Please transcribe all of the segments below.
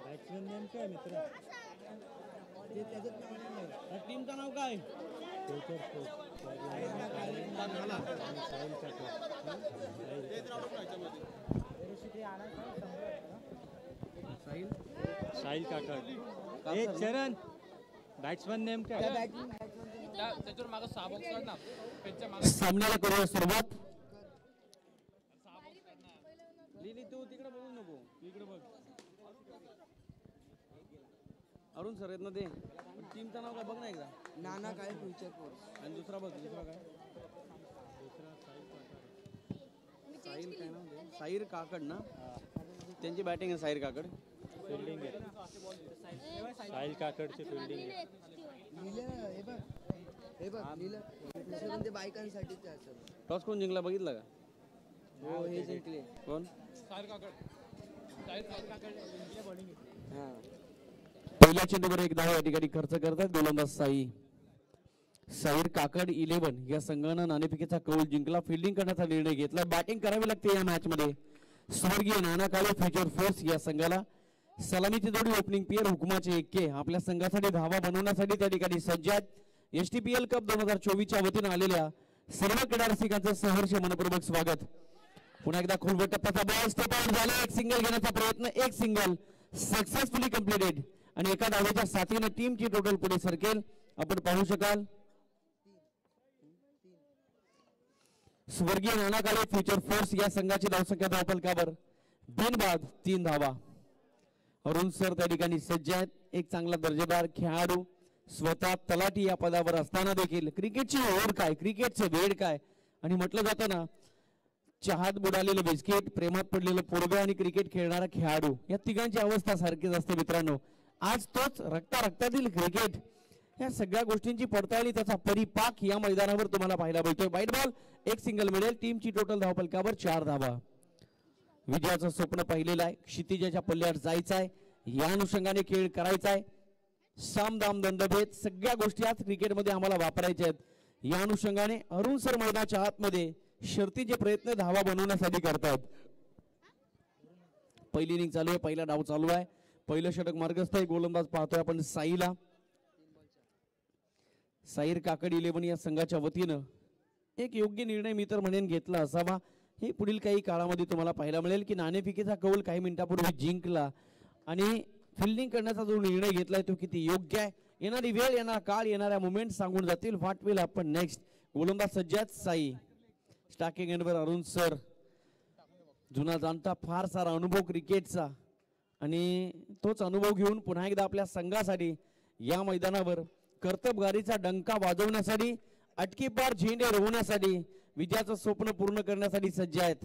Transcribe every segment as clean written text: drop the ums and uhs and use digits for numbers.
Batsman name काय मित्र? टीमचं नाव काय? साहिल काकड. हे चरण बॅट्समन नेम काय? त्याच्यावर मागं 6 बॉक्स काढ ना. सामन्याला करूया सुरुवात. लिली तू तिकडे बघू नको, इकडे बघ. अरुण सर आहेत ना ते. टीमचं नाव काय बघ ना एकदा. नाना काय फ्युचर फोर्स. आणि दुसरा बघ, दुसरा काय? साहिल काय नाव? साहिर काकड ना. त्यांची बॅटिंग आहे साहिर काकड. फिल्डिंग आहे साहिल काकडची फिल्डिंग आहे. हे बघ लिहिलं ते बायकांसाठीच आहे सर. टॉस कोण जिंकला बघितलं का? हो हे जिंकले. कोण? साहिल काकड. साहिल काकड बॉलिंग. हां पहिल्या चेंडूवर एक धाव या ठिकाणी खर्च करतात गोलंदाज साहिर काकड 11 या संघानं नाणेफेकीचा कौल जिंकला. फिल्डिंग करण्याचा निर्णय घेतला. बॅटिंग करावी लागते या मॅच मध्ये. स्वर्गीय नाना काळे फ्युचर फोर्स या संघाला सलामीची जोडी ओपनिंग पेअर हुकुमाचे एक्के आपल्या संघासाठी धावा बनवण्यासाठी त्या ठिकाणी सज्जात. STPL कप 2024च्या वतीने आलेल्या सर्व क्रीडा रसिकांचं सहर्ष मनपूर्वक स्वागत. पुन्हा एकदा खोलवर टप्प्याचा बॉल स्टेप आउट झाला. एक सिंगल घेण्याचा प्रयत्न, एक सिंगल सक्सेसफुली कंप्लीटेड आणि एका धावेच्या साथीने टीमची टोटल पुढे सरकेल. आपण पाहू शकाल स्वर्गीय नाना काळे फ्युचर फोर्स या संघाची धावसंख्या धावफलकावर बिनबाद 3 धावा. अरुण सर त्या ठिकाणी सज्ज आहेत. एक चांगला दर्जेदार खेळाडू स्वतः तलाठी या पदावर असताना देखील क्रिकेटची ओढ काय, क्रिकेटचे वेड काय आणि म्हटलं जातं ना चहात बुडालेलं बिस्किट, प्रेमात पडलेलं पोरगं आणि क्रिकेट खेळणारा खेळाडू या तिघांची अवस्था सारखीच असते मित्रांनो. आज तोच रक्तातील क्रिकेट या सगळ्या गोष्टींची पडताळणी त्याचा परिपाक या मैदानावर तुम्हाला पाहायला मिळतोय. वाईट बॉल, एक सिंगल मिळेल. टीमची टोटल धावफलकावर 4 धावा. विजयाचं स्वप्न पाहिलेलं आहे. क्षितिजाच्या पल्ल्यावर जायचं आहे. या अनुषंगाने खेळ करायचा आहे. सामदाम दंडभेद सगळ्या गोष्टी आज क्रिकेटमध्ये आम्हाला वापरायच्या आहेत. या अनुषंगाने अरुण सर मैदानाच्या आतमध्ये शर्तीचे प्रयत्न धावा बनवण्यासाठी करतात. पहिली इनिंग चालू आहे. पहिला डाव चालू आहे. पहिलं षटक मार्गस्थ आहे. गोलंदाज पाहतोय आपण साईला. साहिर काकड 11 या संघाच्या वतीनं एक योग्य निर्णय मी तर म्हणेन घेतला असावा. हे पुढील काही काळामध्ये तुम्हाला पाहायला मिळेल की नाणेफेकीचा कौल काही मिनिटापूर्वी जिंकला आणि फिल्डिंग करण्याचा जो निर्णय घेतलाय तो किती योग्य आहे. येणारी वेळ, येणारा काळ, येणाऱ्या मुवमेंट सांगून जातील. व्हॉट विल आपण नेक्स्ट. गोलंदाज सज्जात साई. स्टार्टिंग एंडवर अरुण सर, जुना जाणता फार सारा अनुभव क्रिकेटचा आणि तोच अनुभव घेऊन पुन्हा एकदा आपल्या संघासाठी या मैदानावर कर्तबगारीचा डंका वाजवण्यासाठी, अटकीपार झेंडे रोवण्यासाठी, विजयाचं स्वप्न पूर्ण करण्यासाठी सज्ज आहेत.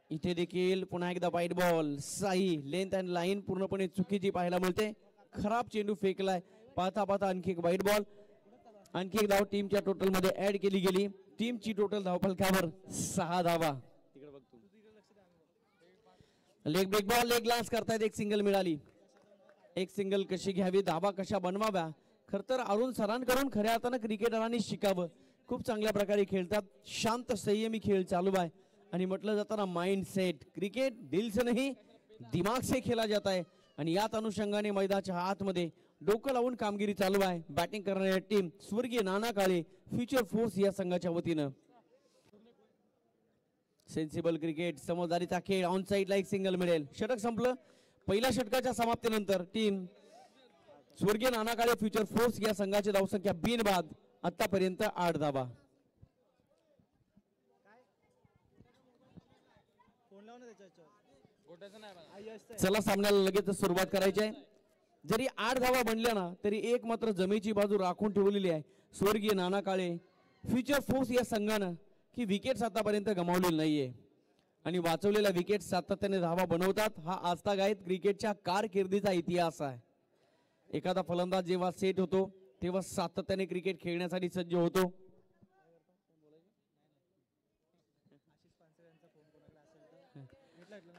इथे देखील पुन्हा एकदा वाईट ball. Sai length and line पूर्णपणे चुकीची पाहायला मिळते. खराब चेंडू फेकलाय. पाहता पाहता आणखी एक वाईट बॉल. आणखी एक धाव टीमच्या टोटल मध्ये ऍड केली गेली. टीमची टोटल धावफलकावर 6 धावा. Leg break ball, leg glance करतायत. एक सिंगल मिळाली. एक सिंगल कशी घ्यावी, धावा कशा बनवाव्या, खर तर अरुण सरांकडून खऱ्या अर्थानं क्रिकेटरांनी शिकावं. खूप चांगल्या प्रकारे खेळतात. शांत संयमी खेळ चालू आहे आणि म्हटलं जातं ना माइंड सेट. क्रिकेट दिल से नहीं दिमाग से खेळला जात आहे आणि याच अनुषंगाने मैदानाच्या आतमध्ये डोकं लावून कामगिरी चालू आहे. बॅटिंग करणारी टीम स्वर्गीय नाना काळे फ्युचर फोर्स या संघाच्या वतीनं. सेन्सिबल क्रिकेट, समजदारीचा खेळ. ऑन साइडला एक सिंगल मिळेल. षटक संपलं. पहिल्या षटकाच्या समाप्तीनंतर टीम स्वर्गीय नाना काळे फ्युचर फोर्स या संघाची धावसंख्या बिनबाद आतापर्यंत 8 धावा. चला सामन्याला लगेच सुरुवात करायची आहे. जरी 8 धावा बनल्या ना तरी एक मात्र जमेची बाजू राखून ठेवलेली आहे स्वर्गीय नाना काळे फ्युचर फोर्स या संघानं की विकेट्स आतापर्यंत गमावलेली नाहीये आणि वाचवलेल्या विकेट सातत्याने धावा बनवतात. हा आजतागायत क्रिकेटच्या कारकिर्दीचा इतिहास आहे. एखादा फलंदाज जेव्हा सेट होतो तेव्हा सातत्याने क्रिकेट खेळण्यासाठी सज्ज होतो.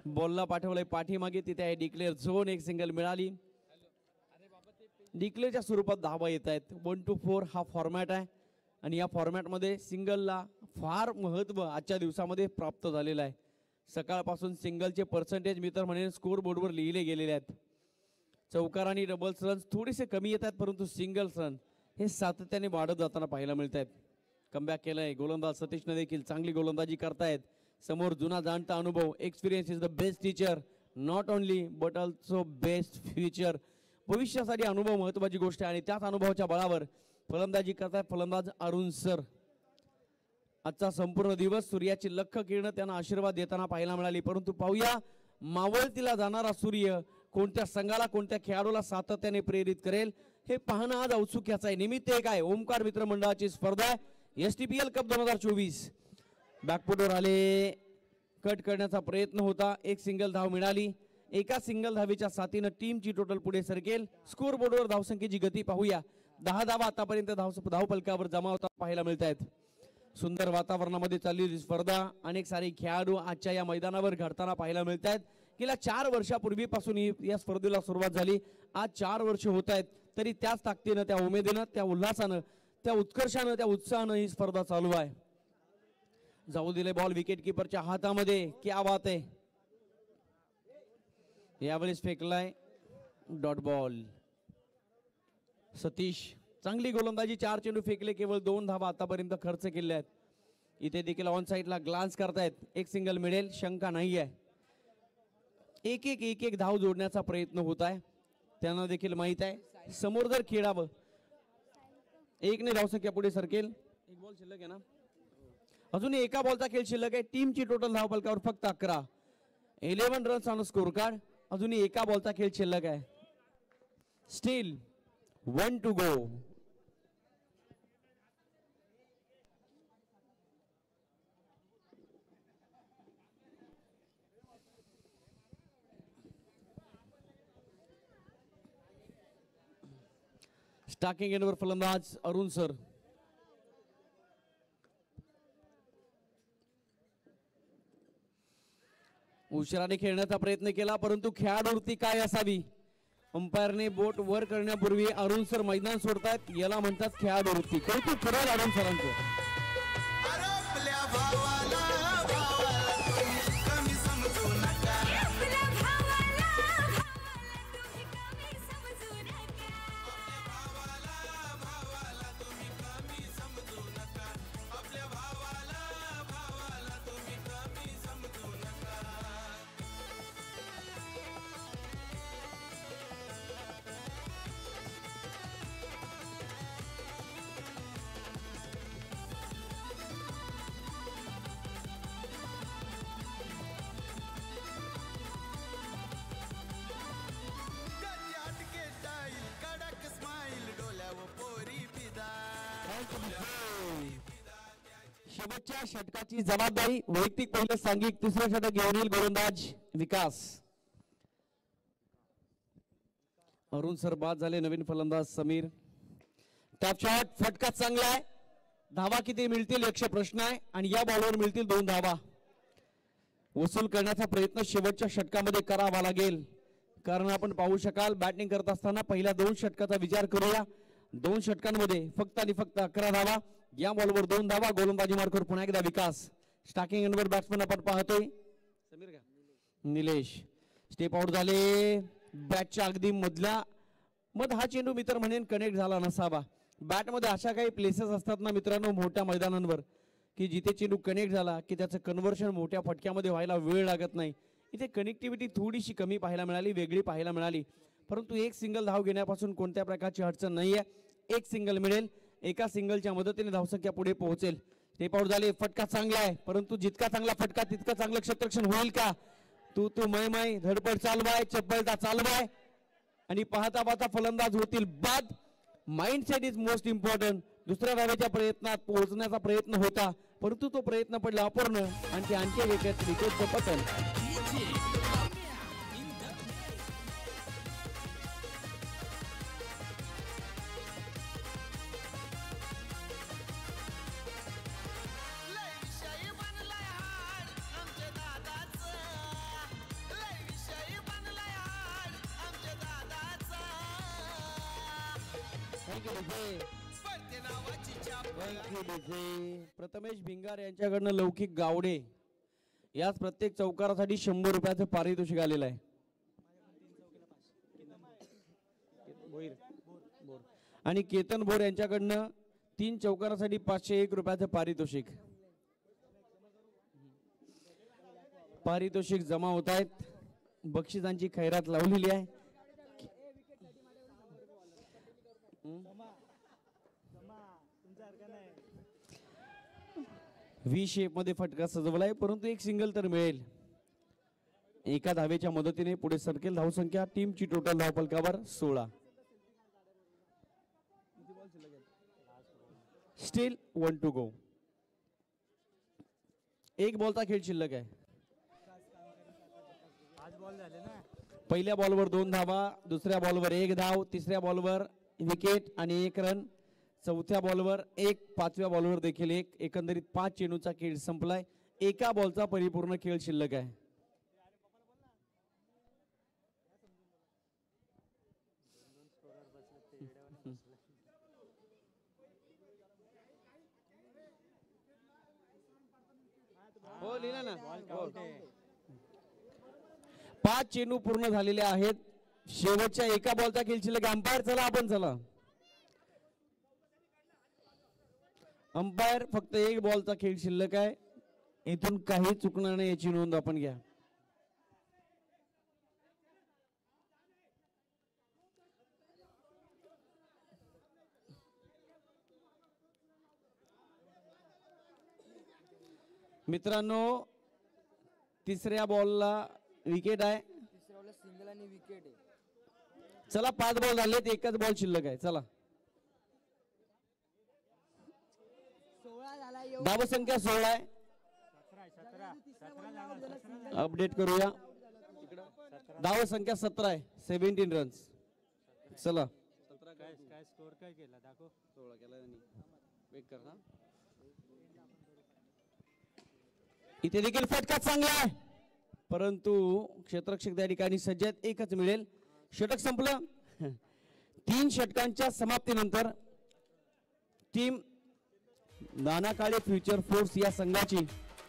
बॉलला पाठवलंय पाठीमागे. तिथे आहे डिक्लेअर झोन. एक सिंगल मिळाली. डिक्लेअरच्या स्वरूपात धावा येत आहेत. 1 to 4 हा फॉर्मॅट आहे आणि या फॉर्मॅटमध्ये सिंगलला फार महत्व आजच्या दिवसामध्ये प्राप्त झालेलं आहे. सकाळपासून सिंगलचे पर्सेंटेज मी तर म्हणेन स्कोर बोर्डवर लिहिले गेलेले आहेत. चौकार आणि डबल्स रन्स थोडेसे कमी येत आहेत, परंतु सिंगल्स रन हे सातत्याने वाढत जाताना पाहायला मिळत आहेत. कमबॅक केलंय गोलंदाज सतीशने देखील चांगली गोलंदाजी करतायत. समोर जुना जाणता अनुभव, experience is the best teacher, not only but also best future. भविष्यासाठी अनुभव महत्वाची गोष्ट आहे आणि त्याच अनुभवाच्या बळावर फलंदाजी करतायत फलंदाज अरुण सर. आजचा संपूर्ण दिवस सूर्याची लख किरण त्यांना आशीर्वाद देताना पाहायला मिळाली, परंतु पाहूया मावळतीला जाणारा सूर्य कोणत्या संघाला कोणत्या खेळाडूला सातत्याने प्रेरित करेल हे पाहणं आज औत्सुक्याचं आहे. निमित्त एक आहे ओमकार मित्र मंडळाची स्पर्धा आहे STPL कप 2024. बॅकफुटवर आले, कट करण्याचा प्रयत्न होता, एक सिंगल धाव मिळाली. एका सिंगल धावेच्या साथीनं टीमची टोटल पुढे सरकेल. स्कोर बोर्डवर धावसंख्येची गती पाहूया. 10 धावा आतापर्यंत धावफलकावर जमा होता पाहायला मिळत आहेत. सुंदर वातावरणामध्ये चाललेली स्पर्धा, अनेक सारे खेळाडू आजच्या या मैदानावर घडताना पाहायला मिळत आहेत. गेल्या 4 वर्षापूर्वीपासून या स्पर्धेला सुरुवात झाली. आज 4 वर्ष होत आहेत, तरी त्याच ताकदीनं, त्या उमेदीनं, त्या उल्हासानं, त्या उत्कर्षानं, त्या उत्साहानं ही स्पर्धा चालू आहे. जाऊ दिले बॉल विकेट किपरच्या हातामध्ये, क्या बात आहे. यावेळेस फेकलाय डॉट बॉल. सतीश चांगली गोलंदाजी, 4 चेंडू फेकले, केवळ 2 धावा आतापर्यंत खर्च केल्या आहेत. इथे देखील ऑन साईडला ग्लान्स करतायत, एक सिंगल मिळेल शंका नाही आहे. एक एक धाव जोडण्याचा प्रयत्न होत आहे. त्यांना देखील माहित आहे समोर जर खेळावं 1 ने धावसंख्या पुढे सरकेल. एक बॉल शिल्लक आहे ना, अजून एका बॉलचा खेळ शिल्लक आहे. टीमची टोटल धावफलकावर फक्त 11, 11 रन्स ऑन स्कोर कार्ड. अजूनही एका बॉलचा खेळ शिल्लक आहे. Steel 1 to go. स्टार्टिंग एंडवर फलंदाज अरुण सर. उशिराने खेळण्याचा प्रयत्न केला, परंतु खेळाडूवरती काय असावी. अंपायरने बोट वर करण्यापूर्वी अरुण सर मैदान सोडतायत, याला म्हणतात खेळाडूवृत्ती. कौतुक करेल अरुण सरांचं. शेवटच्या षटकाची जबाबदारी वैयक्तिक पहिलं सांघिक तिसरं षटक घेऊन येईल गोलंदाज विकास. अरुण सर बाद झाले, नवीन फलंदाज समीर. टॅप शॉट, फटका चांगला आहे. धावा किती मिळतील यक्ष प्रश्न आहे, आणि या बॉलवर मिळतील 2 धावा. वसूल करण्याचा प्रयत्न शेवटच्या षटकामध्ये करावा लागेल, कारण आपण पाहू शकाल बॅटिंग करत असताना पहिल्या 2 षटकाचा विचार करूया. 2 षटकांमध्ये फक्त आणि फक्त 11 धावा. या बॉलवर 2 धावा. गोलंदाजी मार्कवर पुन्हा एकदा विकास. स्टार्टिंग एंडवर बॅट्समन आपण पाहतोय समीर का निलेश. स्टेप आउट झाले बॅटच्या अगदी हा चेंडू मित्र म्हणेन कनेक्ट झाला नसावा. बॅटमध्ये अशा काही प्लेसेस असतात ना मित्रांनो मोठ्या मैदानांवर, की जिथे चेंडू कनेक्ट झाला की त्याचं कन्व्हर्शन मोठ्या फटक्यामध्ये व्हायला वेळ लागत नाही. इथे कनेक्टिव्हिटी थोडीशी कमी पाहायला मिळाली, वेगळी पाहायला मिळाली, परंतु एक सिंगल धाव घेण्यापासून कोणत्या प्रकारची अडचण नाहीये. एक सिंगल मिळेल, एका सिंगलच्या मदतीने धावसंख्या पुढे पोहोचेल. स्टेप आउट झाले, फटका चांगला आहे, परंतु जितका चांगला फटका तितकं चांगलं क्षेत्ररक्षण होईल का. तू मै धडपड चालवाय, चपलता चालवाय, आणि पाहता पाहता फलंदाज होतील बाद. Mindset is most important. दुसऱ्या धावेच्या प्रयत्नात पोहोचण्याचा प्रयत्न होता, परंतु तो प्रयत्न पडला अपूर्ण, आणि आणखी विकेटचं पतन. प्रथमेश भिंगार यांच्याकडनं लौकिक गावडे याच प्रत्येक चौकारासाठी 100 रुपयाचं पारितोषिक आलेलं आहे. आणि केतन बोर यांच्याकडनं 3 चौकारासाठी 501 रुपयाचं पारितोषिक. पारितोषिक जमा होत आहेत. बक्षिसांची खैरात लावलेली आहे. व्ही शेप मध्ये फटका सजवलाय, परंतु एक सिंगल तर मिळेल. एका धावेच्या मदतीने पुढे सरकेल धावसंख्या. टीमची टोटल धावफलकावर 16. Steel 1 to go. एक बॉलचा खेळ शिल्लक आहे. पहिल्या बॉलवर 2 धावा, दुसऱ्या बॉलवर 1 धाव, तिसऱ्या बॉलवर विकेट आणि 1 रन, चौथ्या बॉलवर 1, पाचव्या बॉलवर देखील 1. एकंदरीत 5 चेंडूचा खेळ संपलाय. एका बॉलचा परिपूर्ण खेळ शिल्लक आहे. हो लिहिला ना. 5 चेंडू पूर्ण झालेले आहेत. शेवटच्या एका बॉलचा खेळ शिल्लक. अंपायर चला, आपण चला. अंपायर फक्त 1 बॉलचा खेळ शिल्लक आहे. इथून काही चुकणार नाही याची नोंद आपण घ्या. मित्रांनो, तिसऱ्या बॉलला विकेट आहे. तिसऱ्या बॉलला सिंगल आणि विकेट आहे. चला 5 बॉल झालेत, एकच बॉल शिल्लक आहे. चला 16 झाला. धावसंख्या 16 आहे. अपडेट करूया. धावसंख्या 17 आहे. 17 रन्स. चला काय स्कोर काय केला दाखव. 16 केला त्यांनी. वेट कर ना. इथे देखील फटका चांगला आहे, परंतु क्षेत्ररक्षक त्या ठिकाणी सज्ज आहेत. एकच मिळेल. षटक संपलं. 3 षटकांच्या समाप्तीनंतर टीम नानाकाळे फ्युचर फोर्स या संघाची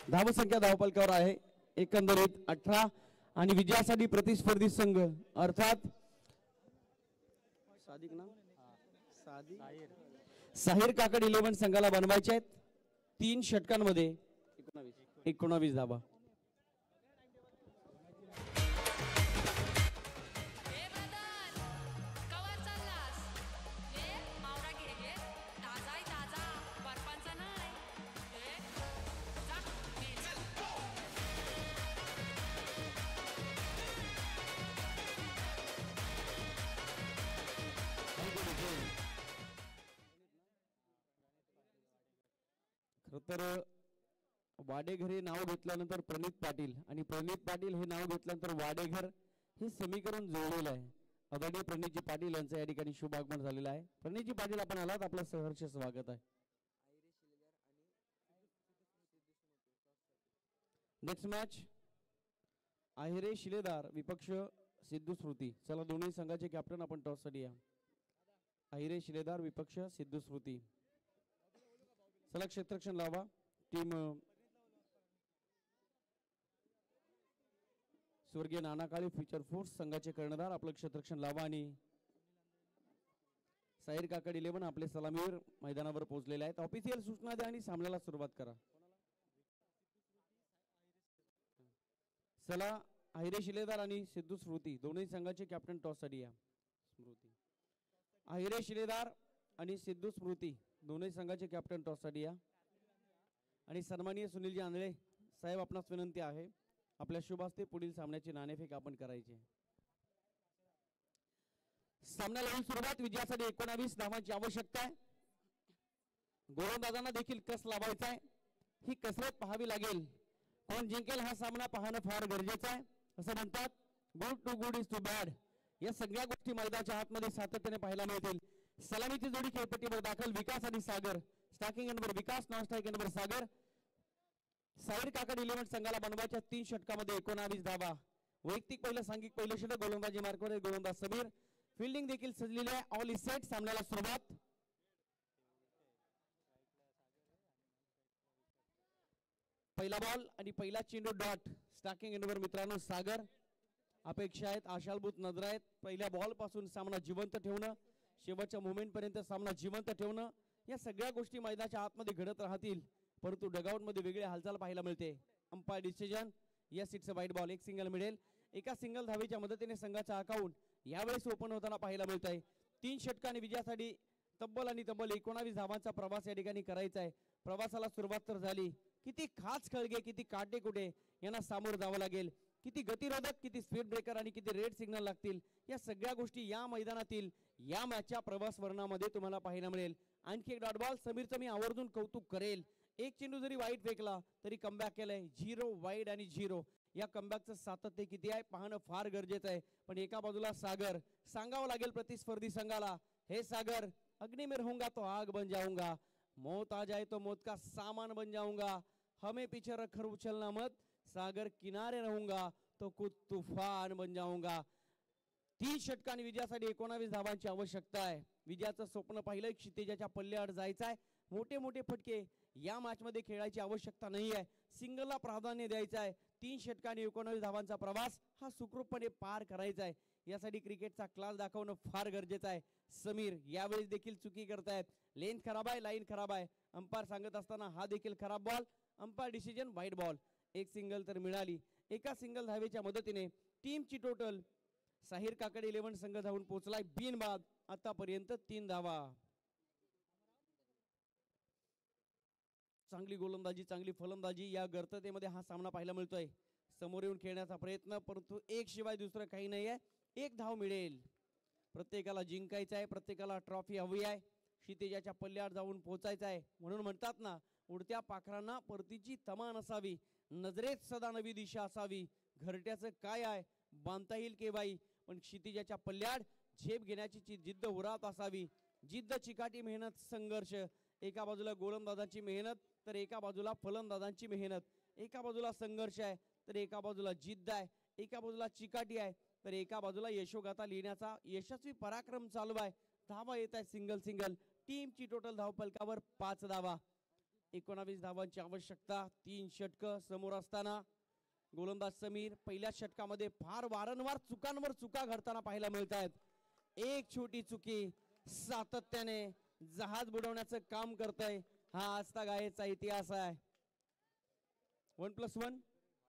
धावसंख्या धावफलकावर आहे एकंदरीत 18. आणि विजयासाठी प्रतिस्पर्धी संघ अर्थात सादिक ना. साहिर काकड 11 संघाला बनवायचे आहेत. 3 षटकांमध्ये 19 धावा. खरं तर वाडेघर हे नाव घेतल्यानंतर प्रणित पाटील आणि प्रणित पाटील हे नाव घेतल्यानंतर वाडेघर हे समीकरण जोडलेलं आहे. आदरणीय प्रणितजी पाटील यांचं या ठिकाणी शुभ आगमन झालेलं आहे. प्रणितजी पाटील आपण आलात, आपलं सहर्ष स्वागत आहे. नेक्स्ट मॅच आहिरे शिलेदार विपक्ष सिद्धू स्मृती. चला दोन्ही संघाचे कॅप्टन आपण टॉस साठी या. आहिरे शिलेदार विपक्ष सिद्धू स्मृती. चला क्षेत्ररक्षण लावा. टीम स्वर्गीय नानाकाळे फ्युचर फोर्स संघाचे कर्णधार आपलं क्षेत्ररक्षण लावा. आणि साहिर काकड 11 आपले सलामीवर मैदानावर पोहोचलेले आहेत. ऑफिशियल सूचना द्या आणि सामन्याला सुरुवात करा. चला आहिरे शिलेदार आणि सिद्धू स्मृती दोन्ही संघाचे कॅप्टन टॉस साठी या. स्मृती आहिरे शिलेदार आणि सिद्धू स्मृती दोन्ही संघाचे कॅप्टन टॉस साठी या. आणि सन्माननीय सुनीलजी आंधळे साहेब, आपणास विनंती आहे आपल्या शुभ हस्ते पुढील सामन्याची नाणेफेक आपण करायची. सामन्याला होईल सुरुवात. विजयासाठी 19 धावांची आवश्यकता आहे. गोलंदाजांना देखील कस लावायचा आहे. ही कसरत पाहावी लागेल. कोण जिंकेल हा सामना पाहणं फार गरजेचं आहे. असं म्हणतात good too good is too bad. या सगळ्या गोष्टी मैदानाच्या आतमध्ये सातत्याने पाहायला मिळतील. सलामीची जोडी खेळपट्टीवर दाखल. विकास आणि सागर. स्टॅकिंग नंबर विकास, नॉन स्ट्रायकिंग नंबर सागर. साहिर काकड 11 संघाला बनवायच्या 3 षटकामध्ये 19 धावा. वैयक्तिक पहिलं, सांघिक पहिलं षटक. गोलंदाजी मार्कवर गोलंदाज समीर. फिल्डिंग देखील सजलेली आहे. All is set. सामन्याला सुरुवात. पहिला बॉल आणि पहिला चेंडू डॉट. स्टार्टिंग एंडवर मित्रांनो सागर. अपेक्षा आहेत, आशालभूत नजरा आहेत. पहिल्या बॉल पासून सामना जिवंत ठेवणं, शेवटच्या मोमेंट पर्यंत सामना जिवंत ठेवणं, या सगळ्या गोष्टी मैदानाच्या आतमध्ये घडत राहतील. परंतु डगआउट मध्ये वेगळी हालचाल पाहायला मिळते. Umpire decision, yes it's a वाईट बॉल. एक सिंगल मिळेल. एका सिंगल धावेच्या मदतीने संघाचा अकाउंट यावेळेस ओपन होताना पाहायला मिळत आहे. 3 षटकांनी विजयासाठी तब्बल 19 धावांचा प्रवास या ठिकाणी करायचा आहे. प्रवासाला सुरुवात तर झाली. किती खास खळगे, किती काटेकुटे यांना सामोरं जावं लागेल, किती गतिरोधक, किती स्पीड ब्रेकर आणि किती रेड सिग्नल लागतील, या सगळ्या गोष्टी या मैदानातील या मॅचच्या प्रवास वर्णामध्ये तुम्हाला पाहायला मिळेल. आणखी एक डॉट बॉल. समीरचं मी आवर्जून कौतुक करेल. एक चेंडू जरी वाईट फेकला तरी कमबॅक केलंय. 0 वाईड आणि 0. या कमबॅकचं सातत्य किती आहे पाहणं फार गरजेचं आहे. पण एका बाजूला सागर, सांगावं लागेल प्रतिस्पर्धी संघाला, हे सागर, अग्नि में रहूंगा तो आग बन जाऊंगा, मौत आ जाए तो मौत का सामान बन जाऊंगा, हमें पीछे रखकर उछलना मत, सागर किनारे रहूंगा तो कुछ तूफान बन जाऊंगा. 3 षटकांनी विजयासाठी 19 धावांची आवश्यकता आहे. विजयाचं स्वप्न पाहिलं, क्षितिजाच्या पल्ल्याआड जायचं आहे. मोठे मोठे फटके या मॅच मध्ये खेळायची आवश्यकता नाही आहे. सिंगलला प्राधान्य द्यायचं आहे. 3 षटकांनी 19 धावांचा प्रवास हा सुखरूपपणे पार करायचा आहे. यासाठी क्रिकेटचा क्लास दाखवणं फार गरजेचं आहे. समीर यावेळेस देखील चुकी करतायत. लेंथ खराब आहे, लाईन खराब आहे. अंपायर सांगत असताना हा देखील खराब बॉल. अंपायर डिसिजन वाईट बॉल. एक सिंगल तर मिळाली. एका सिंगल धावेच्या मदतीने टीमची टोटल साहिर काकडे 11 संघ धावून पोहोचलाय बिनबाद. आतापर्यंत 3 धावा. चांगली गोलंदाजी, चांगली फलंदाजी या गर्ततेमध्ये हा सामना पाहायला मिळतोय. समोर येऊन खेळण्याचा प्रयत्न, परंतु एक शिवाय दुसरं काही नाही आहे. 1 धाव मिळेल. प्रत्येकाला जिंकायचं आहे, प्रत्येकाला ट्रॉफी हवी आहे, क्षितिजाच्या पल्ल्यावर जाऊन पोहोचायचं आहे. म्हणून म्हणतात ना, उडत्या पाखरांना परतीची तमा नसावी, नजरेत सदा नवी दिशा असावी. घरट्याचं काय आहे बांधता येईल केव्हाही, पण क्षितिजाच्या पल्ल्याड झेप घेण्याची जिद्द उरात असावी. जिद्द, चिकाटी, मेहनत, संघर्ष. एका बाजूला गोलंदाजांची मेहनत तर एका बाजूला फलंदाजांची मेहनत. एका बाजूला संघर्ष आहे तर एका बाजूला जिद्द आहे. एका बाजूला चिकाटी आहे तर एका बाजूला यशोगाथा लिहिण्याचा यशस्वी पराक्रम चालू आहे. धावा येत आहे सिंगल सिंगल. टीमची टोटल धावफलकावर 5 धावा. 19 धावांची आवश्यकता. 3 षटक समोर असताना गोलंदाज समीर पहिल्या षटकामध्ये फार वारंवार चुकांवर चुका घडताना पाहायला मिळत आहेत. एक छोटी चुकी सातत्याने जहाज बुडवण्याचं काम करतय. हा आजता गायचा इतिहास आहे. 1+1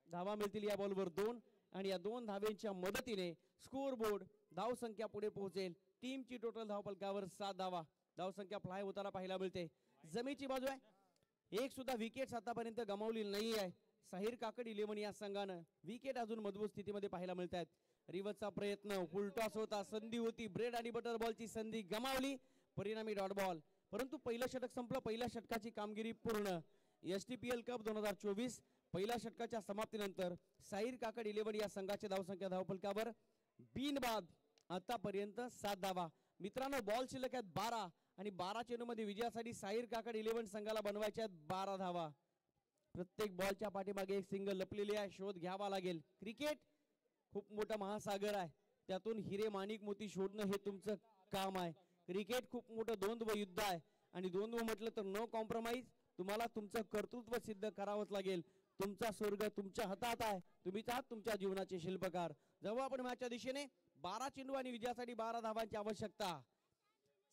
धावा मिळतील या बॉलवर 2 आणि या 2 धावेंच्या मदतीने स्कोर बोर्ड धाव संख्या पुढे पोहोचेल. टीमची टोटल धावफलकावर 7 धावा. धाव संख्या फ्लाय होताना पाहायला मिळते. जमेची बाजू आहे. एक सुद्धा विकेट आतापर्यंत गमावली नाही आहे. साहिर काकड 11 या संघानं विकेट अजून मजबूत स्थितीमध्ये पाहायला मिळत आहेत. रिवर्सचा प्रयत्न, फुलटॉस होता, संधी होती, ब्रेड आणि बटर बॉलची संधी गमावली, परिणामी डॉट बॉल. परंतु पहिलं षटक संपलं. पहिल्या षटकाची कामगिरी पूर्ण. STPL कप 2024 पहिल्या षटकाच्या समाप्तीनंतर साहिर काकड 11 या संघाची धावसंख्या धावफलकावर बिनबाद आतापर्यंत 7 धावा. मित्रांनो, बॉल शिल्लक आहेत 12 आणि 12 चेंडूमध्ये विजयासाठी साहिर काकड 11 संघाला बनवायच्या आहेत 12 धावा. प्रत्येक बॉलच्या पाठीमागे एक सिंगल लपलेली आहे. शोध घ्यावा लागेल. क्रिकेट खूप मोठा महासागर आहे. त्यातून हिरे, माणिक, मोती शोधणं हे तुमचं काम आहे. क्रिकेट खूप मोठं द्वंद्व युद्ध आहे आणि द्वंद्व म्हटलं तर नो कॉम्प्रोमाइज. तुम्हाला तुमचं कर्तृत्व सिद्ध करावंच लागेल. तुमचा स्वर्ग तुमच्या हातात आहे. तुम्हीच आहात तुमच्या जीवनाचे शिल्पकार. जेव्हा आपण मॅचच्या दिशेने 12 चेंडू आणि विजयासाठी 12 धावांची आवश्यकता.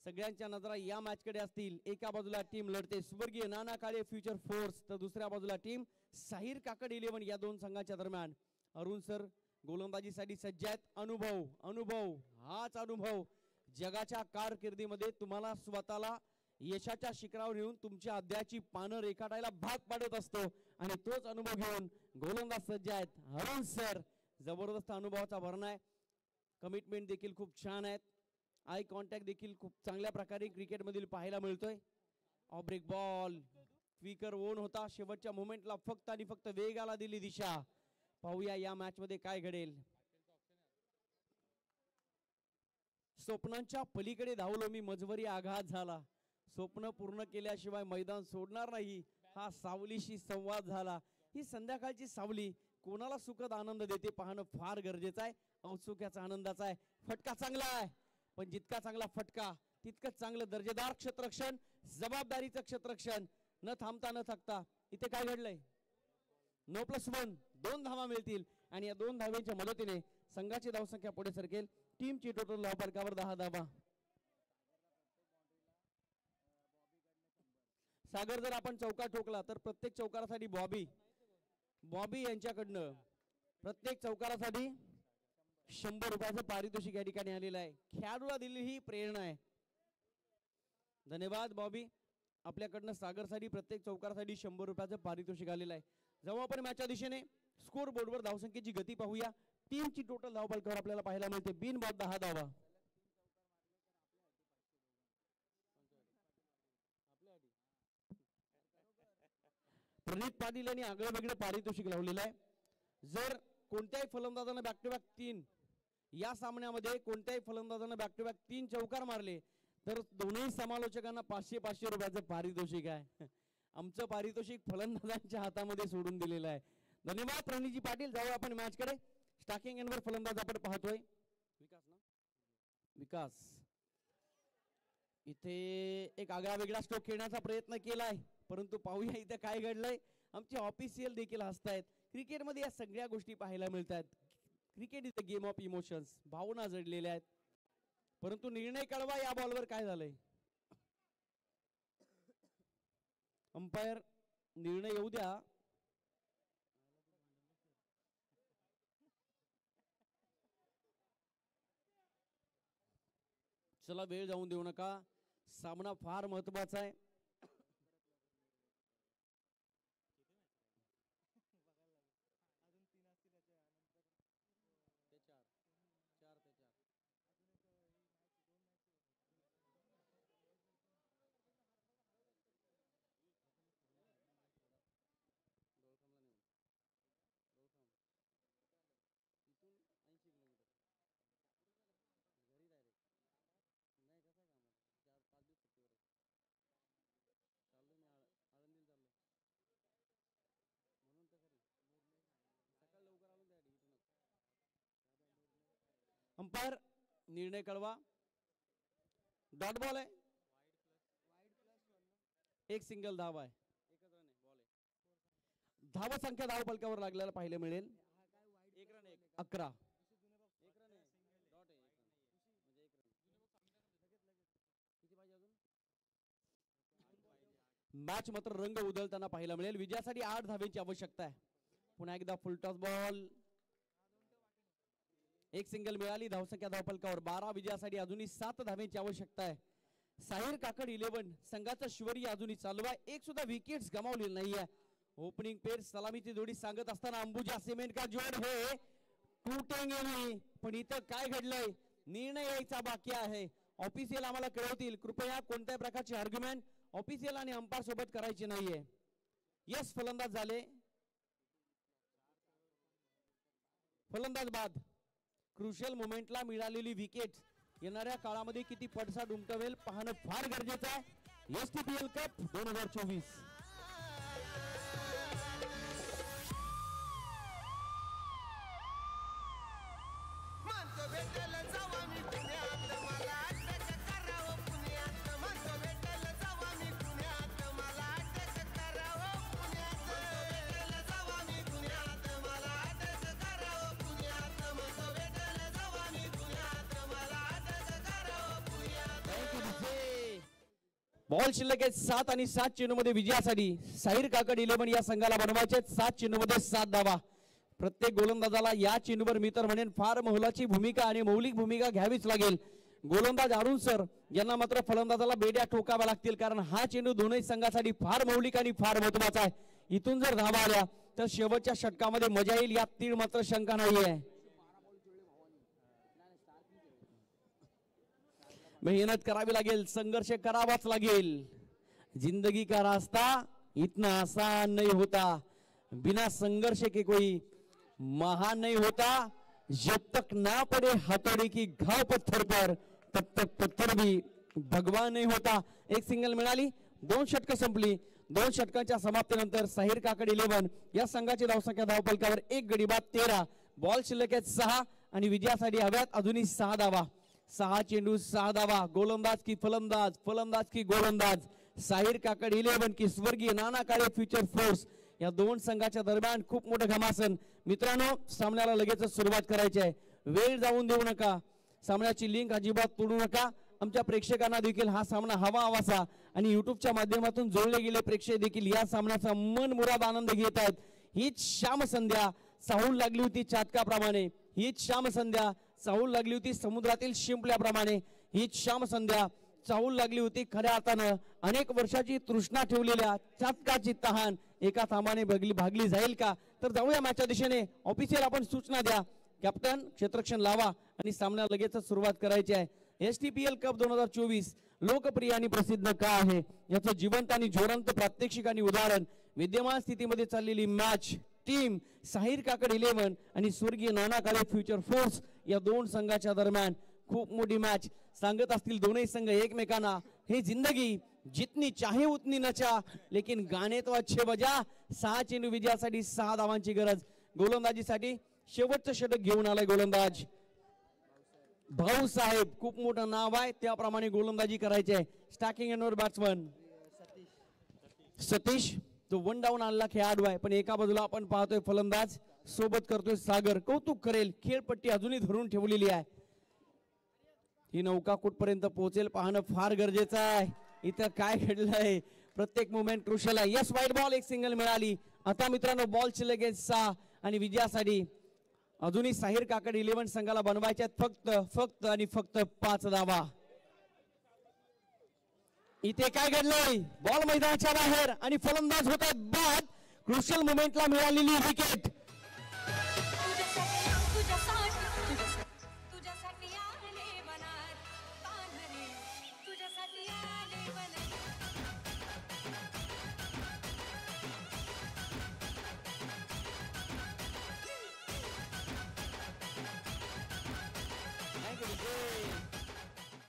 सगळ्यांच्या नजरा या मॅचकडे असतील. एका बाजूला टीम लढते स्वर्गीय नाना काळे फ्युचर फोर्स, तर दुसऱ्या बाजूला टीम साहिर काकड 11. या 2 संघांच्या दरम्यान अरुण सर गोलंदाजीसाठी सज्ज आहेत. अनुभव, अनुभव, हाच अनुभव जगाच्या कारकिर्दीमध्ये तुम्हाला स्वतःला यशाच्या शिखरावर येऊन तुमच्या अध्यायाची पानं रेखाटायला भाग पाडत असतो आणि तोच अनुभव घेऊन गोलंदाज सज्ज आहेत. अरुण सर जबरदस्त अनुभवाचा भरणा आहे. कमिटमेंट देखील खूप छान आहेत. आय कॉन्टॅक्ट देखील खूप चांगल्या प्रकारे क्रिकेटमधील पाहायला मिळतोय. Off break ball quicker one होता. शेवटच्या मोमेंटला फक्त आणि फक्त वेगाला दिली दिशा. पाहूया या मॅच मध्ये काय घडेल. स्वप्नांच्या पलीकडे धावलो मी, मजवरी आघात झाला. स्वप्न पूर्ण केल्याशिवाय मैदान सोडणार नाही, हा सावलीशी संवाद झाला. ही संध्याकाळची सावली कोणाला सुखद आनंद देते पाहणं फार गरजेचं आहे. औत्सुक्याचा आनंदाचा आहे. फटका चांगला आहे, पण जितका चांगला फटका तितकंच चांगलं दर्जेदार क्षेत्ररक्षण, जबाबदारीचं क्षेत्ररक्षण. न थांबता न थकता. इथे काय घडलंय. 9+1 2 धावा मिळतील आणि या 2 धावांच्या मदतीने संघाची धावसंख्या पुढे सरकेल. टीमची टोटल धावफलकावर 10 धावा. सागर जर आपण चौकार ठोकला तर प्रत्येक चौकारासाठी बॉबी यांच्याकडनं प्रत्येक चौकारासाठी 100 रुपयाचं पारितोषिक या ठिकाणी आलेलं आहे. खेळाडूला दिलेली ही प्रेरणा आहे. धन्यवाद बॉबी. आपल्याकडनं सागरसाठी प्रत्येक चौकारासाठी 100 रुपयाचं पारितोषिक आलेलं आहे. जाऊ आपण मॅचच्या दिशेने. स्कोर बोर्डवर धावसंख्येची गती पाहूया. टीमची टोटल धावफलकावर आपल्याला पाहायला मिळते बिनबाद 10 धावा. प्रणित पाटील यांनी आगळं वेगळं पारितोषिक लावलेलं आहे. जर कोणत्याही फलंदाजानं बॅक टू बॅक 3 या सामन्यामध्ये कोणत्याही फलंदाजानं बॅक टू बॅक 3 चौकार मारले तर दोन्ही समालोचकांना 500 रुपयाचं पारितोषिक आहे. आमचं पारितोषिक फलंदाजांच्या हातामध्ये सोडून दिलेलं आहे. धन्यवाद प्रणितजी पाटील. जाऊ आपण मॅच कडे. स्टार्टिंग एंडवर फलंदाज आपण पाहतोय विकास. इथे एक आगळा वेगळा स्ट्रोक खेळण्याचा प्रयत्न केलाय परंतु पाहूया इथे काय घडलंय. आमचे ऑफिशियल देखील हसतायत. क्रिकेटमध्ये या सगळ्या गोष्टी पाहायला मिळतात. Cricket is the game of emotions. भावना जडलेल्या आहेत परंतु निर्णय कळवा या बॉलवर काय झालंय. अंपायर निर्णय येऊ द्या. चला वेळ जाऊन देऊ नका. सामना फार महत्वाचा आहे. अंपायर निर्णय कळवा. डॉट बॉल आहे. एक सिंगल धाव आहे. धाव संख्या धाव फलकावर लागल्याला पाहायला मिळेल 11. मॅच मात्र रंग उधळताना पाहायला मिळेल. विजयासाठी 8 धावेची आवश्यकता आहे. पुन्हा एकदा फुल टॉस बॉल. एक सिंगल मिळाली. धावसंख्या धावफलकावर 12. विजयासाठी अजूनही 7 धावेची आवश्यकता आहे. साहिर काकड 11 संघाचा शिवरी अजूनही चालू आहे. एक सुद्धा विकेट्स गमावलेली नाहीये. ओपनिंग पेर सलामीची जोडी सांगत असताना अंबुजा सिमेंट का जोड हे टूटेंगे नहीं. पण इथं काय घडलंय निर्णय यायचा बाकी आहे. ऑफिशियल आम्हाला कळवतील. कृपया कोणत्याही प्रकारची आर्ग्युमेंट ऑफिशियल आणि अंपायर सोबत करायची नाहीये. यस फलंदाज झाले. फलंदाज बाद. क्रुशियल मोमेंटला मिळालेली विकेट येणाऱ्या काळामध्ये किती पडसाद उमटवेल पाहणं फार गरजेचं आहे. एसटीपीएल कप 2024. बॉल शिल्लक आहे 7 आणि 7 चेंडूमध्ये विजयासाठी साहिर काकड 11 या संघाला बनवायचे 7 चेंडूमध्ये 7 धावा. प्रत्येक गोलंदाजाला या चेंडूवर मी तर म्हणेन फार मोलाची भूमिका आणि मौलिक भूमिका घ्यावीच लागेल. गोलंदाज अरुण सर यांना मात्र फलंदाजाला बेड्या ठोकाव्या लागतील कारण हा चेंडू दोन्ही संघासाठी फार मौलिक आणि फार महत्वाचा आहे. इथून जर धावा आल्या तर शेवटच्या षटकामध्ये मजा येईल यात तीळ मात्र शंका नाहीये. मेहनत करावी लागेल. संघर्ष करावाच लागेल. जिंदगी का रास्ता इतना आसान नहीं होता. बिना संघर्ष के कोई महान नहीं होता. जब तक ना पड़े हथौड़ी की घाव पत्थर पर तब तक पत्थर भी भगवान नहीं होता. एक सिंगल मिळाली. 2 षटकं संपली. 2 षटकांच्या समाप्तीनंतर साहिर काकड 11 या संघाची धावसंख्या धावफलकावर 1 गडी बाद 13. बॉल शिल्लक आहेत 6 आणि विजयासाठी हव्यात अजूनही 6 धावा. 6 चेंडू 6 धावा. गोलंदाज की फलंदाज, फलंदाज की गोलंदाज. साहिर काकड 11 की स्वर्गीय नाना काळे फ्युचर फोर्स या दोन संघाच्या दरम्यान खूप मोठं घमासन. मित्रांनो, सामन्याला लगेचच सुरुवात करायची आहे. वेळ जाऊन देऊ नका. सामन्याची लिंक अजिबात तोडू नका. आमच्या प्रेक्षकांना देखील हा सामना हवा आणि युट्यूबच्या माध्यमातून जोडले गेले प्रेक्षक देखील या सामन्याचा मनमुराद आनंद घेत आहेत. हीच श्याम संध्या चाहूल लागली होती चातकाप्रमाणे. हीच श्याम संध्या चाहूल लागली होती समुद्रातील शिंपल्याप्रमाणे. हीच श्याम संध्या चाहूल लागली होती खऱ्या अर्थानं अनेक वर्षाची तृष्णा ठेवलेल्या चातकाची तहान एका थांबाने भागली जाईल का? तर जाऊया मॅचच्या दिशेने. ऑफिशियल आपण सूचना द्या. कॅप्टन क्षेत्ररक्षण लावा आणि सामना लगेचच सुरुवात करायची आहे. STPL कप 2024 लोकप्रिय आणि प्रसिद्ध का आहे याचं जिवंत आणि ज्वलंत प्रात्यक्षिक आणि उदाहरण. विद्यमान स्थितीमध्ये चाललेली मॅच टीम साहिर काकड 11 आणि स्वर्गीय नाना काळे फ्युचर फोर्स या दोन संघाच्या दरम्यान खूप मोठी मॅच. सांगत असतील दोनही संघ एकमेकांना, हे जिंदगी जितनी चाहे उतनी नचा, लेकिन गाणे तो अच्छे बजा. 6 चेंडू विजयासाठी 6 धावांची गरज. गोलंदाजीसाठी शेवटचं षटक घेऊन आलाय गोलंदाज भाऊसाहेब. खूप मोठं नाव आहे, त्याप्रमाणे गोलंदाजी करायची आहे. स्टॅकिंग एंडवर बॅट्समन सतीश. तो 1 डाऊन आलेला खेळाडू आहे, पण एका बाजूला आपण पाहतोय फलंदाज सोबत करतोय सागर. कौतुक करेल, खेळपट्टी अजूनही धरून ठेवलेली आहे. ही नौका कुठपर्यंत पोहोचेल पाहणं फार गरजेचं आहे. इथं काय घडलंय, प्रत्येक मुवमेंट क्रुशियल आहे. यस, वाईट बॉल, एक सिंगल मिळाली. आता मित्रांनो बॉलची लगेच 6 आणि विजयासाठी अजूनही साहिर काकड 11 संघाला बनवायच्या फक्त आणि फक्त 5 धावा. इथे काय घडलंय, बॉल मैदानाच्या बाहेर आणि फलंदाज होतात बाद. क्रुशियल मुवमेंटला मिळालेली विकेट.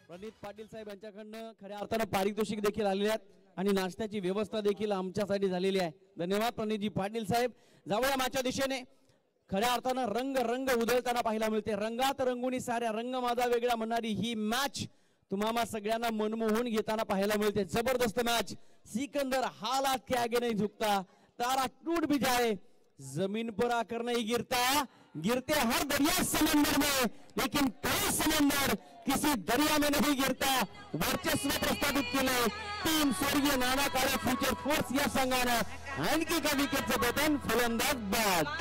प्रणित पाटील साहेब यांच्याकडनं खऱ्या अर्थानं पारितोषिक देखील आलेले आहेत आणि नाश्त्याची व्यवस्था देखील आमच्यासाठी झालेली आहे. धन्यवाद प्रणितजी पाटील साहेब. जाऊया मॅचच्या दिशेने. खऱ्या अर्थानं रंग उधळताना पाहायला मिळते. रंगात रंगुनी साऱ्या रंग माझा वेगळा म्हणणारी ही मॅच तुम्हाला सगळ्यांना मनमोहून घेताना पाहायला मिळते. जबरदस्त मॅच. सिकंदर हालात के आगे नहीं झुकता, तारा टूट भी जाए जमीन पर आकर नहीं गिरते हर दरिया समंदर में, लेकिन कोई समंदर किसी दरिया में नहीं गिरता. वर्चस्व प्रस्थापित केलंय टीम स्वर्गीय नाना काळे फ्युचर फोर्स या संघानं. आणखी का विकेटचं बटन, फलंदाज बाद.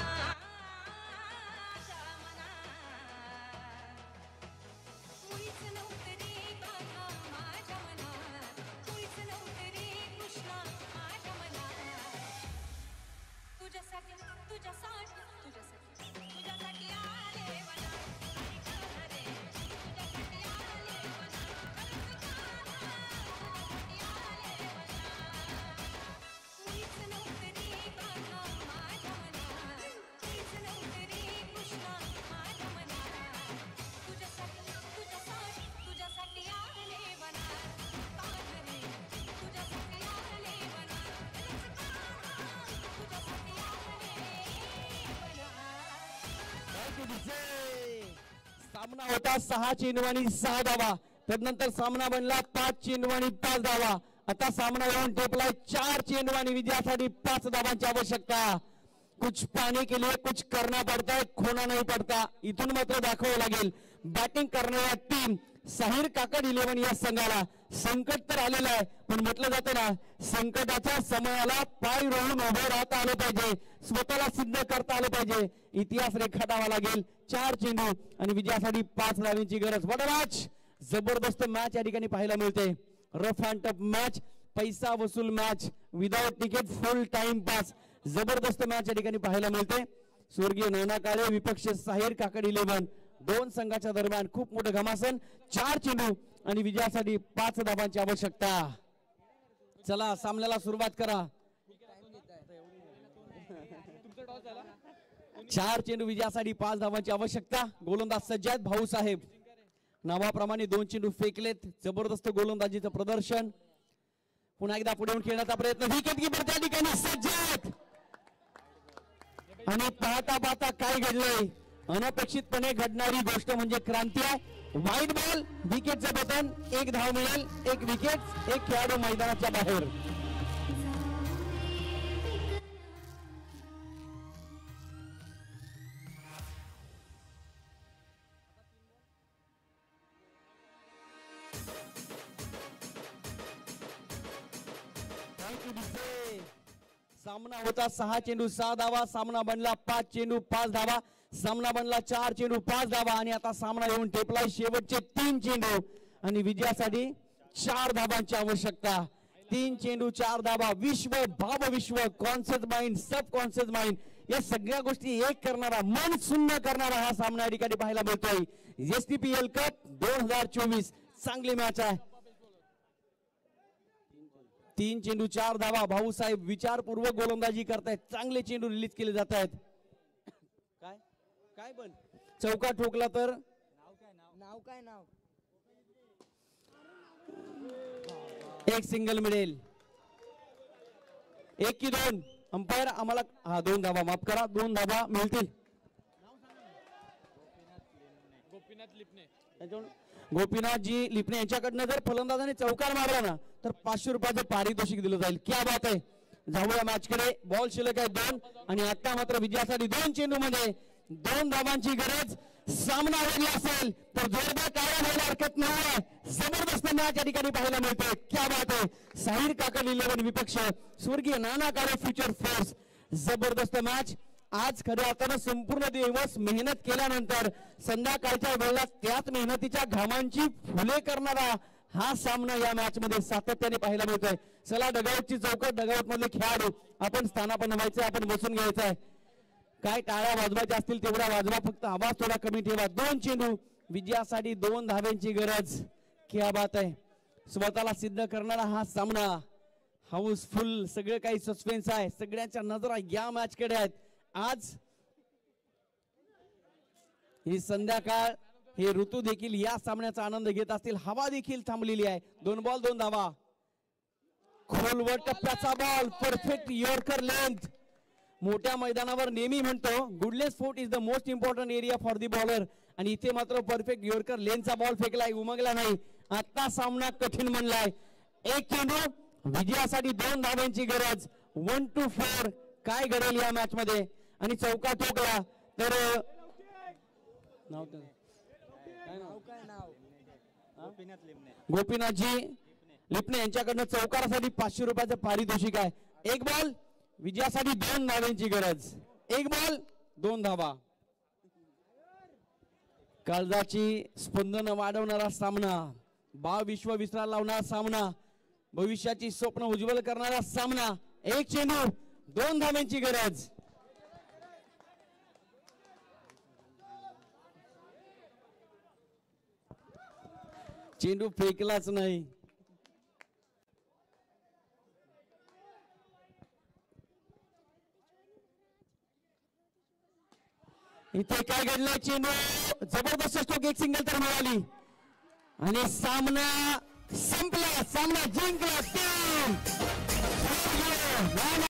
सामना होता 6 चेंडू आणि 6 धावा. त्यानंतर सामना बनला 5 चेंडू आणि 5 धावा. आता सामना येऊन टेपलाय 4 चेंडू आणि विजयासाठी 5 धावांची आवश्यकता. कुछ पाने के लिए कुछ करना पड़ता है, खोना नहीं पड़ता. इथून मात्र दाखवावं लागेल. बॅटिंग करणाऱ्या टीम साहिर काकड 11 या संघाला संकट तर आलेलं आहे, पण म्हटलं जातं ना, संकटाच्या समयाला पाय रोवून उभं राहता आलं पाहिजे, स्वतःला सिद्ध करता आलं पाहिजे. इतिहास रेखाटावा लागेल. 4 चेंडू आणि विजयासाठी 5 धावांची गरज. What a match. जबरदस्त मॅच या ठिकाणी पाहायला मिळते. रफ अँड टफ मॅच, पैसा वसूल मॅच, विदाउट तिकीट, फुल टाइम पास. जबरदस्त मॅच या ठिकाणी पाहायला मिळते. स्वर्गीय नाना काळे विपक्ष साहिर काकड 11 दोन संघाच्या दरम्यान खूप मोठं घमासन. 4 चेंडू आणि विजयासाठी 5 धावांची आवश्यकता. चला सामन्याला सुरुवात करा. 4 चेंडू विजयासाठी 5 धावांची आवश्यकता. गोलंदाज सज्ज आहेत भाऊसाहेब. नावाप्रमाणे 2 चेंडू फेकलेत. जबरदस्त गोलंदाजीचं प्रदर्शन. पुन्हा एकदा पुढे येऊन खेळण्याचा प्रयत्न. विकेट कीपर त्या ठिकाणी सज्ज आहेत. आणि पाहता पाहता काय घडलंय, अनपेक्षितपणे घडणारी गोष्ट म्हणजे क्रांती आहे. वाईट बॉल, विकेटचं बटन, 1 धाव मिळेल, 1 विकेट, 1 खेळाडू मैदानाच्या बाहेर. से सामना होता 6 चेंडू 6 धावा, सामना बनला 5 चेंडू 5 धावा, सामना बनला 4 चेंडू 5 धावा आणि आता सामना येऊन टेपलाय शेवटचे 3 चेंडू आणि विजयासाठी 4 धावांची आवश्यकता. 3 चेंडू 4 धावा. विश्व भाव विश्व कॉन्शियस माइंड सब कॉन्शियस माइंड या सगळ्या गोष्टी एक करणारा मन शून्य करणारा हा सामना या ठिकाणी पाहायला मिळतोय. एसटीपीएल कप 2024 चांगली मॅच आहे. 3 चेंडू 4 धावा. भाऊसाहेब विचारपूर्वक गोलंदाजी करतायत. चांगले चेंडू रिलीज केले जात आहेत. काय काय पण चौका ठोकला तर नाव काय नाव एक सिंगल मिळेल. 1 की 2 अंपायर आम्हाला 2 धावा माफ करा 2 धावा मिळतील. गोपीनाथ लिपणे. गोपीनाथजी लिपणे यांच्याकडनं जर फलंदाजाने चौकार मारला ना तर 500 रुपयाचं पारितोषिक दिलं जाईल. क्या बात आहे. जाऊया मॅच कडे. बॉल शिल्लक आहे 2 आणि आता मात्र विजयासाठी 2 चेंडू मध्ये 2 धावांची गरज. सामना वेगळा असेल तर जोरदार टाळ्या व्हायला हरकत नाही. जबरदस्त मॅच या ठिकाणी पाहायला मिळते. क्या बात आहे. साहिर काकड 11 विपक्ष स्वर्गीय नाना काळे फ्युचर फोर्स. जबरदस्त मॅच. आज खऱ्या अर्थानं संपूर्ण दिवस मेहनत केल्यानंतर संध्याकाळच्या वेळेला त्याच मेहनतीच्या घामांची फुले करणारा हा सामना या मॅच मध्ये सातत्याने पाहायला मिळतोय. चला डगआउटची चौकट डगआउट मधले खेळाडू आपण स्थानापन्न व्हायचं आपण बसून घ्यायचं आहे. काय टाळ्या वाजवायच्या असतील तेवढा वाजवा फक्त आवाज थोडा कमी ठेवा. 2 चेंडू विजयासाठी 2 धाव्यांची गरज. क्या बात आहे. स्वतःला सिद्ध करणारा हा सामना हाऊसफुल. सगळं काही सस्पेन्स आहे. सगळ्यांच्या नजरा या मॅच कडे आहेत. आज ही संध्याकाळ हे ऋतू देखील या सामन्याचा आनंद घेत असतील. हवा देखील थांबलेली आहे. 2 बॉल 2 धावा. खोलवर टप्प्याचा बॉल परफेक्ट यॉर्कर लेंथ. मोठ्या मैदानावर नेहमी म्हणतो गुडलेस फोर्ट is the most important area for the bowler आणि इथे मात्र परफेक्ट यॉर्कर लेंथचा बॉल फेकलाय. उमगला नाही. आता सामना कठीण म्हणलाय. 1 चेंडू विजयासाठी 2 धाव्यांची गरज. 1 to 4 काय घडेल या मॅच मध्ये आणि चौका ठोकला तर नाव काय नाव गोपीनाथ लिमणे. गोपीनाथजी लिपणे यांच्याकडनं चौकारासाठी 500 रुपयाचं पारितोषिक आहे. 1 बॉल विजयासाठी 2 धाव्यांची गरज. 1 बॉल 2 धावा. काळजाची स्पंदन वाढवणारा सामना. भाव विश्व विसरायला लावणारा सामना. भविष्याची स्वप्न उज्ज्वल करणारा सामना. 1 चेंडू 2 धाव्यांची गरज. चेंडू फेकलाच नाही. इथे काय घडलं. चेंडू जबरदस्त स्ट्रोक. 1 सिंगल तर मिळाली आणि सामना संपला. सामना जिंकला.